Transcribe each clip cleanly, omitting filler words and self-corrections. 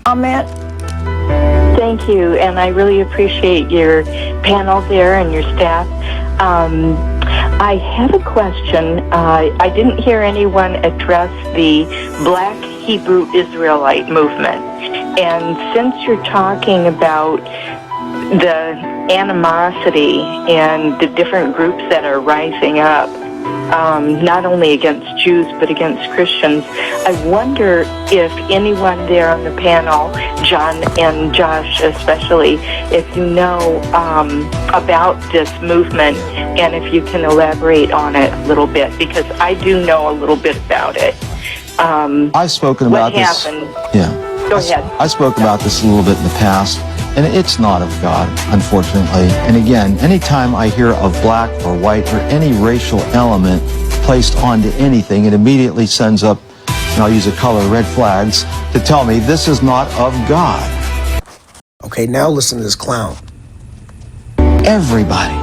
comment? Thank you, and I really appreciate your panel there and your staff. I have a question. I didn't hear anyone address the Black Hebrew Israelite movement. And since you're talking about the animosity and the different groups that are rising up, not only against Jews but against Christians, I wonder if anyone there on the panel, John and Josh especially, if you know about this movement and if you can elaborate on it a little bit, because I do know a little bit about it. I've spoken about this. What happened? Yeah. Go ahead. I spoke about this a little bit in the past, and it's not of God, unfortunately. And again, anytime I hear of black or white or any racial element placed onto anything, it immediately sends up, and I'll use a color, red flags, to tell me this is not of God. Okay, now listen to this clown. Everybody.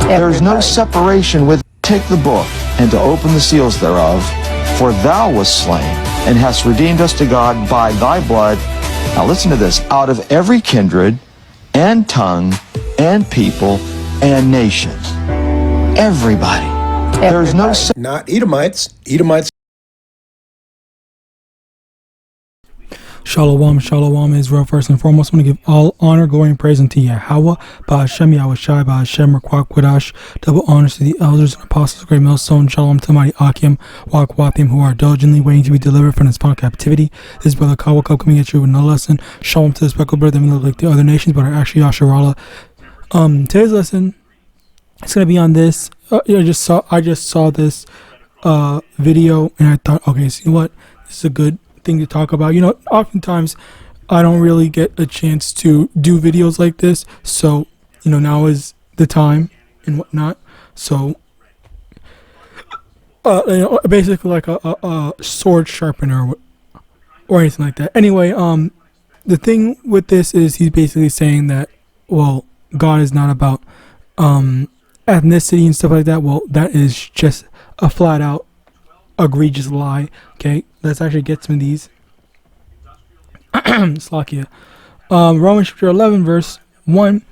There is no separation with. Take the book, and to open the seals thereof, for thou wast slain, and hast redeemed us to God by thy blood. Now listen to this. Out of every kindred, and tongue, and people, and nation. Everybody. There is no... Not Edomites. Edomites. Shalom, shalom, Israel. First and foremost, I want to give all honor, glory, and praise unto Yahawah, Ba'ashem, Yahawashi, Ba'ashem, Rakwak, Quadash. Double honors to the elders and apostles, great millstone. Shalom to mighty Akim, Wakwathim, who are diligently waiting to be delivered from this final captivity. This is Brother Kawakub coming at you with no lesson. Shalom to the speckled brother that may look like the other nations, but are actually Yasharallah. Today's lesson, it's going to be on this. I just saw this video, and I thought, okay, so you know what? This is a good thing to talk about. You know, oftentimes I don't really get a chance to do videos like this, so you know, now is the time and whatnot. So you know, basically like a sword sharpener or anything like that. Anyway, the thing with this is he's basically saying that, well, God is not about ethnicity and stuff like that. Well, that is just a flat out egregious lie. Okay, let's actually get some of these. Slakia. Romans chapter 11 verse 1.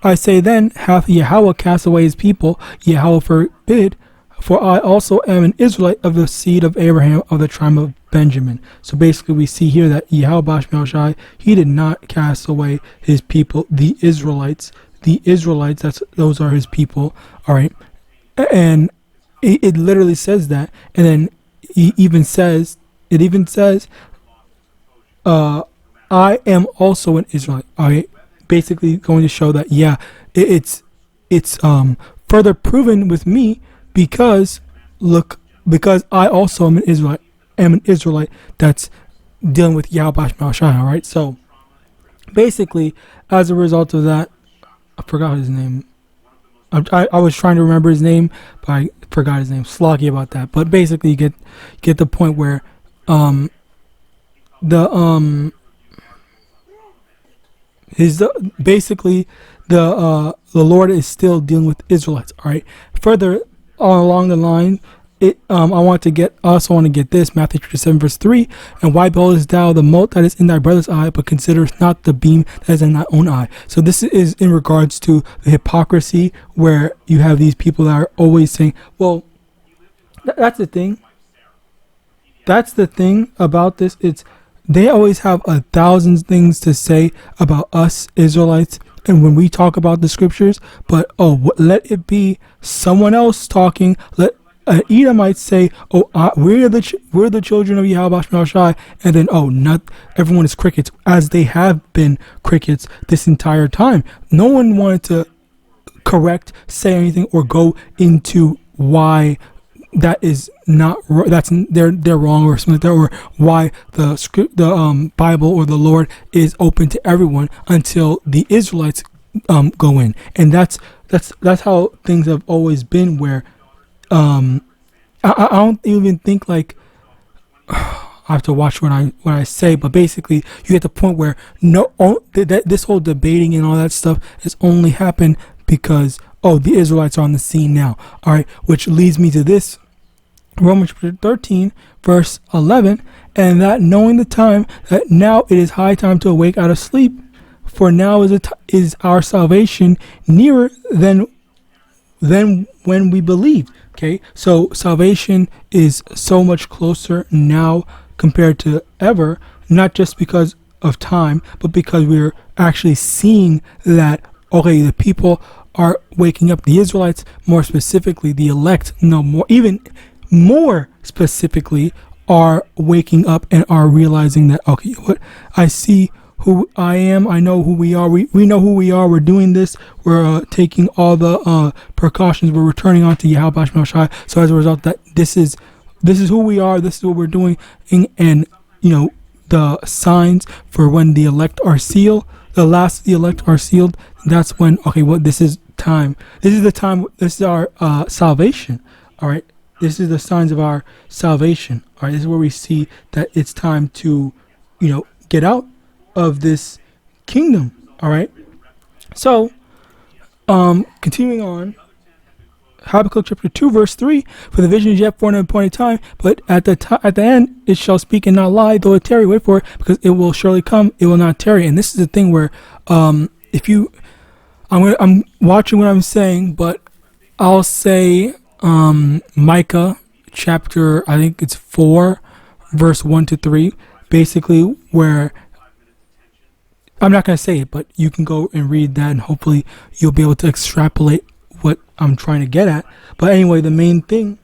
I say then, hath Yahawah cast away his people? Yahawah forbid, for I also am an Israelite of the seed of Abraham, of the tribe of Benjamin. So basically we see here that Yahawadah, he did not cast away his people, the Israelites. The Israelites, those are his people. All right. And it literally says that, and then it even says, I am also an Israelite. All right, basically going to show that, yeah, it's further proven with me because I also am an Israelite that's dealing with Yahawadah. All right, so basically, as a result of that, I forgot his name. I was trying to remember his name, but I forgot his name. Sloggy about that. But basically, you get the point where the Lord is still dealing with Israelites. All right. Further along the line, I want to get this, Matthew 7 verse 3. And why beholdest thou the mote that is in thy brother's eye, but considerest not the beam that is in thy own eye? So this is in regards to the hypocrisy, where you have these people that are always saying, well, that's the thing. That's the thing about this. They always have 1,000 things to say about us Israelites, and when we talk about the scriptures, but let it be someone else talking. Let an Edomite say, we're the children of Yahawadah, and then not everyone is crickets, as they have been crickets this entire time. No one wanted to correct, say anything, or go into why that is not, that's they're wrong or something like that, or why the Bible or the Lord is open to everyone until the Israelites go in. And that's how things have always been, where I don't even think, like, I have to watch what I say, but basically you get the point where this whole debating and all that stuff has only happened because the Israelites are on the scene now. All right, which leads me to this. Romans chapter 13, verse 11, and that knowing the time, that now it is high time to awake out of sleep, for now is our salvation nearer than when we believed. Okay, so salvation is so much closer now compared to ever, not just because of time, but because we're actually seeing that, okay, the people are waking up. The Israelites, more specifically, the elect, even more specifically, are waking up and are realizing that, okay, what I see who I am, I know who we are, we know who we are, we're doing this, we're taking all the precautions, we're returning on to YAHAWAH. So as a result, that this is who we are, this is what we're doing, and the signs for when the elect are sealed, the last of the elect are sealed, that's when, okay, this is time, this is the time, this is our salvation. All right, this is the signs of our salvation. All right, this is where we see that it's time to get out of this kingdom. All right, so continuing on, Habakkuk chapter 2 verse 3, for the vision is yet for an appointed time, but at the end it shall speak and not lie, though it tarry, wait for it, because it will surely come, it will not tarry. And this is the thing where I'm watching what I'm saying, but I'll say Micah chapter, I think it's 4 verse 1 to 3, basically, where I'm not going to say it, but you can go and read that, and hopefully you'll be able to extrapolate what I'm trying to get at. But anyway, the main thing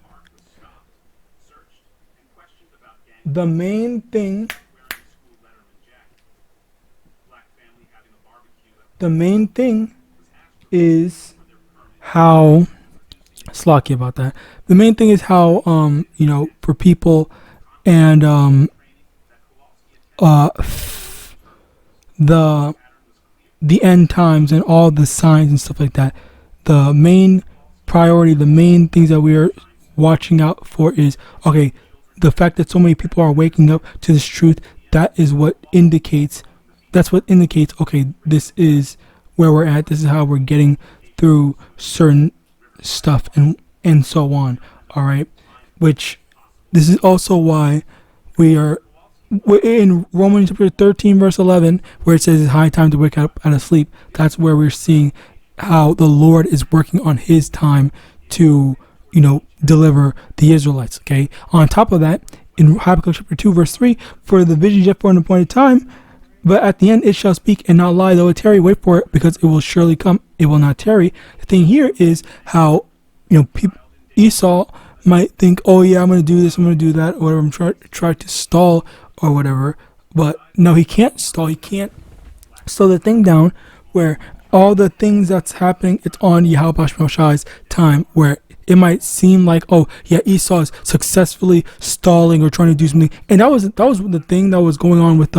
is how, slocky about that. The main thing is how, for people and the end times and all the signs and stuff like that, the main priority, the main things that we are watching out for is, okay, the fact that so many people are waking up to this truth, that is what indicates, okay, this is where we're at, this is how we're getting through certain stuff and so on. All right, which this is also why we're in Romans chapter 13 verse 11, where it says it's high time to wake up out of sleep. That's where we're seeing how the Lord is working on his time to deliver the Israelites. Okay, on top of that, in Habakkuk chapter 2 verse 3, for the vision is yet for an appointed time, but at the end it shall speak and not lie, though it tarry, wait for it, because it will surely come, it will not tarry. The thing here is how Esau might think, oh yeah, I'm going to do this, I'm going to do that, or whatever, I'm try to stall or whatever, but no, he can't stall, he can't slow the thing down, where all the things that's happening, it's on Yahawa's time, where it might seem like, oh yeah, Esau is successfully stalling or trying to do something, and that was the thing that was going on with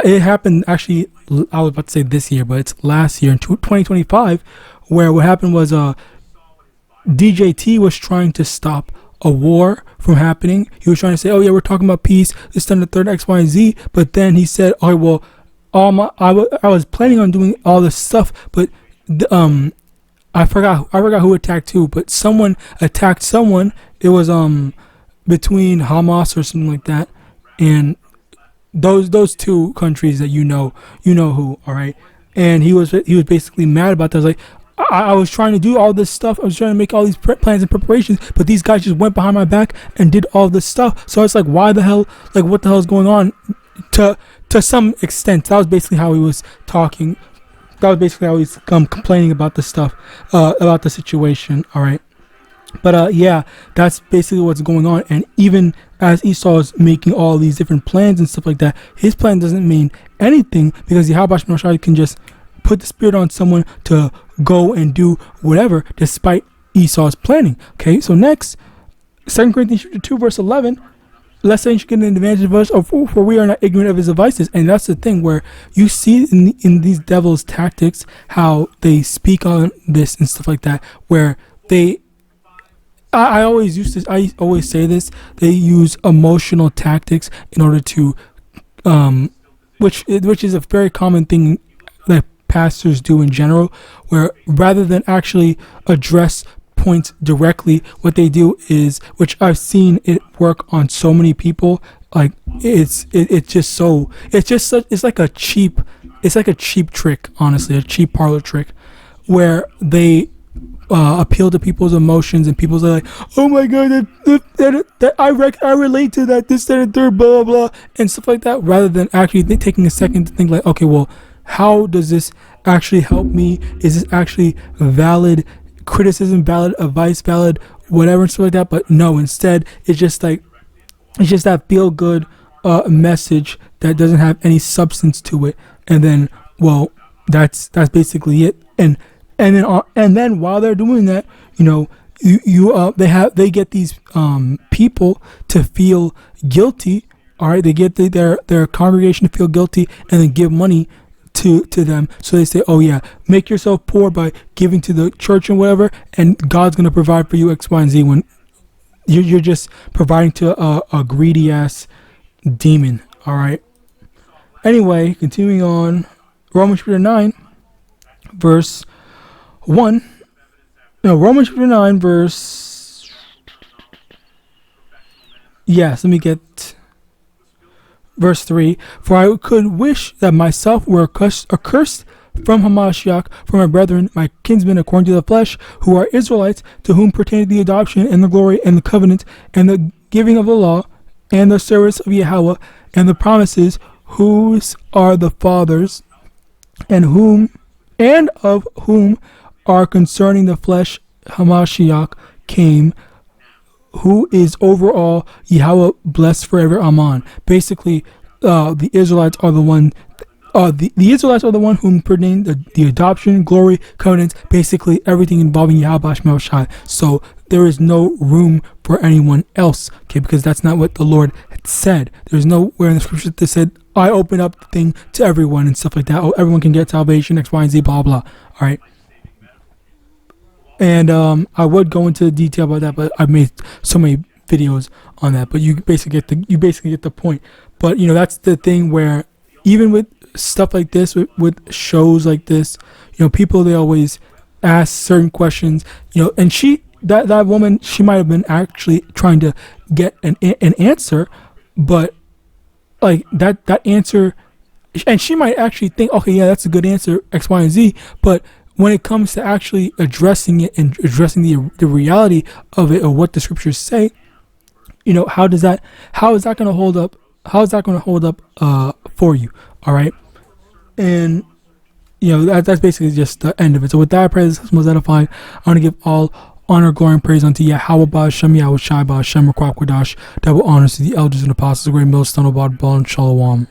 it happened actually, I was about to say this year, but it's last year in 2025, where what happened was DJT was trying to stop a war from happening. He was trying to say, oh yeah, we're talking about peace, this, then the third, X, Y, and Z, but then he said, oh well, I was planning on doing all this stuff, but I forgot who attacked who, but someone attacked someone. It was between Hamas or something like that, and those two countries that you know who, all right. And he was basically mad about that. I was like, I was trying to do all this stuff, I was trying to make all these plans and preparations, but these guys just went behind my back and did all this stuff. So it's like, why the hell, like what the hell is going on? To some extent, that was basically how he was talking. That was basically how he's complaining about the stuff, about the situation, all right. But yeah, that's basically what's going on. And even as Esau is making all these different plans and stuff like that, his plan doesn't mean anything, because Yahawadah can just put the spirit on someone to go and do whatever, despite Esau's planning. Okay, so next, 2 Corinthians 2 verse 11, lest anyone should get an advantage of us, for we are not ignorant of his devices. And that's the thing where you see in these devil's tactics how they speak on this and stuff like that, where they, I always say this, they use emotional tactics in order to, which is a very common thing that pastors do in general, where rather than actually address points directly. What they do is, which I've seen it work on so many people, like it's like a cheap trick, honestly, a cheap parlor trick, where they appeal to people's emotions, and people's like, oh my god, I relate to that, this, that, and third, blah blah, and stuff like that, rather than actually taking a second to think like, okay, well, how does this actually help me? Is this actually valid criticism, valid advice, valid whatever, and stuff like that? But no, instead it's just that feel good message that doesn't have any substance to it, and then, well, that's basically it. And then while they're doing that, they get these people to feel guilty. All right, they get their congregation to feel guilty, and then give money to them. So they say, oh yeah, make yourself poor by giving to the church and whatever, and God's gonna provide for you X, Y, and Z, when you're just providing to a greedy ass demon. All right. Anyway, continuing on, Romans chapter 9, verse 1. No, Romans chapter 9, verse. Yes, let me get verse 3. For I could wish that myself were accursed from Hamashiach, from my brethren, my kinsmen according to the flesh, who are Israelites, to whom pertain the adoption and the glory and the covenant and the giving of the law and the service of Yahweh and the promises, whose are the fathers, and of whom are concerning the flesh Hamashiach came, who is over all, Yahweh blessed forever. Amen. Basically, the Israelites are the one. The Israelites are the one whom pertain the adoption, glory, covenants, basically everything involving YAHAWAH. So there is no room for anyone else, okay? Because that's not what the Lord had said. There's nowhere in the scripture that said, I open up the thing to everyone and stuff like that. Oh, everyone can get salvation, X, Y, and Z, blah, blah. All right. And I would go into detail about that, but I've made so many videos on that. But you basically get the point. But that's the thing where even with stuff like this, with shows like this, people, they always ask certain questions, and that woman, she might have been actually trying to get an answer, but like that answer, and she might actually think, okay, yeah, that's a good answer, X, Y, and Z, but when it comes to actually addressing it and addressing the reality of it, or what the scriptures say, how is that going to hold up? How is that going to hold up for you? All right. And that's basically just the end of it. So with that, I pray this was edifying. I want to give all honor, glory, and praise unto YAHAWAH, Shem, Yahawashi, Shem, Rakwak, Double honors to the elders and apostles, great millstone, Abad, Bal, and Shalom.